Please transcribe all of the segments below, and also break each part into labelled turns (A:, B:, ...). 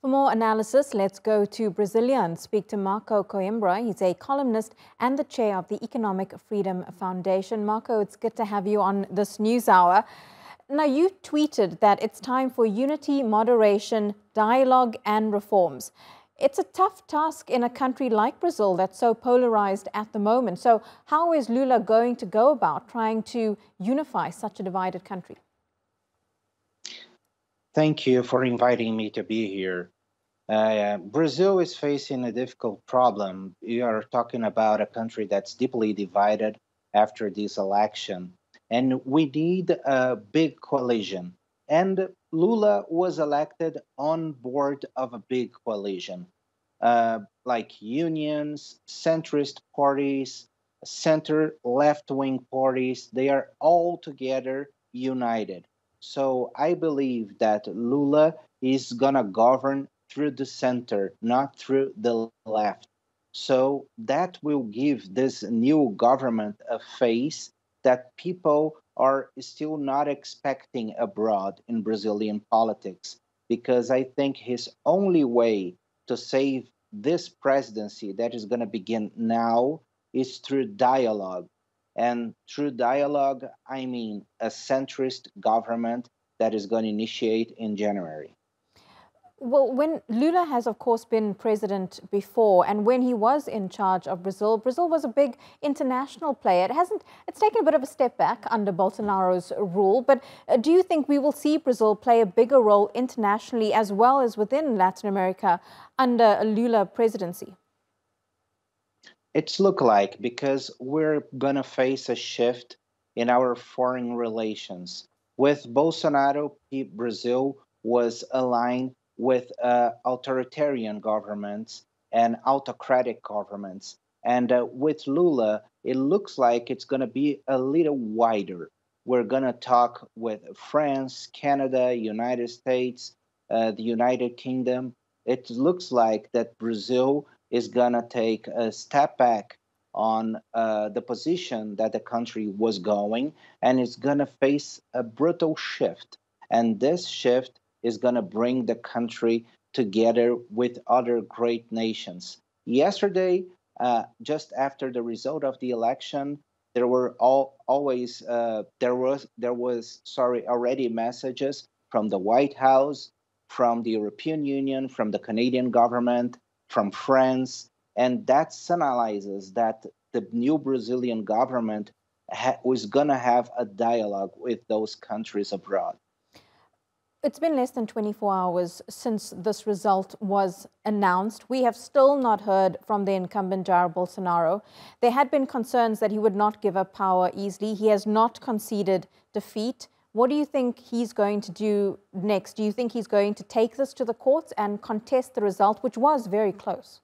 A: For more analysis, let's go to Brasilia and speak to Marco Coimbra. He's a columnist and the chair of the Economic Freedom Foundation. Marco, it's good to have you on this news hour. Now, you tweeted that it's time for unity, moderation, dialogue and reforms. It's a tough task in a country like Brazil that's so polarized at the moment. So how is Lula going to go about trying to unify such a divided country?
B: Thank you for inviting me to be here. Brazil is facing a difficult problem. You are talking about a country that's deeply divided after this election, and we need a big coalition. And Lula was elected on board of a big coalition, like unions, centrist parties, center left-wing parties. They are all together united. So I believe that Lula is going to govern through the center, not through the left. So that will give this new government a face that people are still not expecting abroad in Brazilian politics, because I think his only way to save this presidency that is going to begin now is through dialogue. And through dialogue, I mean a centrist government that is going to initiate in January.
A: Well, when Lula has, of course, been president before, and when he was in charge of Brazil, Brazil was a big international player. It's taken a bit of a step back under Bolsonaro's rule, but do you think we will see Brazil play a bigger role internationally as well as within Latin America under a Lula presidency?
B: It's look like, because we're going to face a shift in our foreign relations. With Bolsonaro, Brazil was aligned with authoritarian governments and autocratic governments. And with Lula, it looks like it's going to be a little wider. We're going to talk with France, Canada, United States, the United Kingdom. It looks like that Brazil is going to take a step back on the position that the country was going, and it's going to face a brutal shift. And this shift is going to bring the country together with other great nations. Yesterday, just after the result of the election, there were always already messages from the White House, from the European Union, from the Canadian government, from France, and that signalizes that the new Brazilian government was going to have a dialogue with those countries abroad.
A: It's been less than 24 hours since this result was announced. We have still not heard from the incumbent Jair Bolsonaro. There had been concerns that he would not give up power easily. He has not conceded defeat. What do you think he's going to do next? Do you think he's going to take this to the courts and contest the result, which was very close?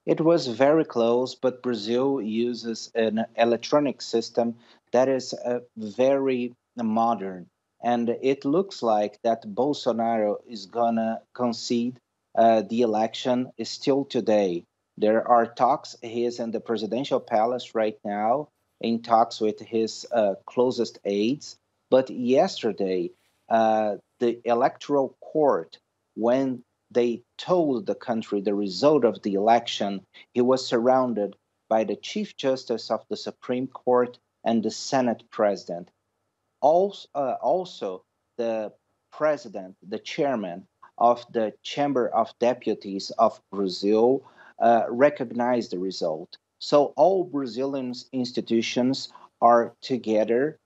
B: It was very close, but Brazil uses an electronic system that is very modern. And it looks like that Bolsonaro is going to concede the election still today. There are talks. He is in the presidential palace right now in talks with his closest aides. But yesterday, the electoral court, when they told the country the result of the election, he was surrounded by the Chief Justice of the Supreme Court and the Senate President. Also, the president, the chairman of the Chamber of Deputies of Brazil, recognized the result. So all Brazilian institutions are together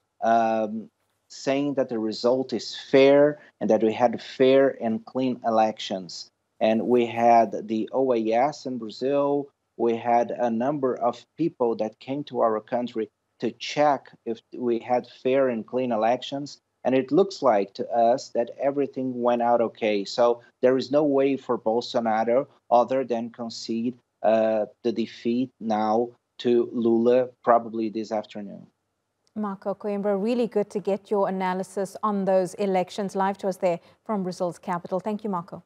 B: saying that the result is fair and that we had fair and clean elections. And we had the OAS in Brazil. We had a number of people that came to our country to check if we had fair and clean elections. And it looks like to us that everything went out okay. So there is no way for Bolsonaro other than concede the defeat now to Lula, probably this afternoon.
A: Marco Coimbra, really good to get your analysis on those elections live to us there from Brazil's capital. Thank you, Marco.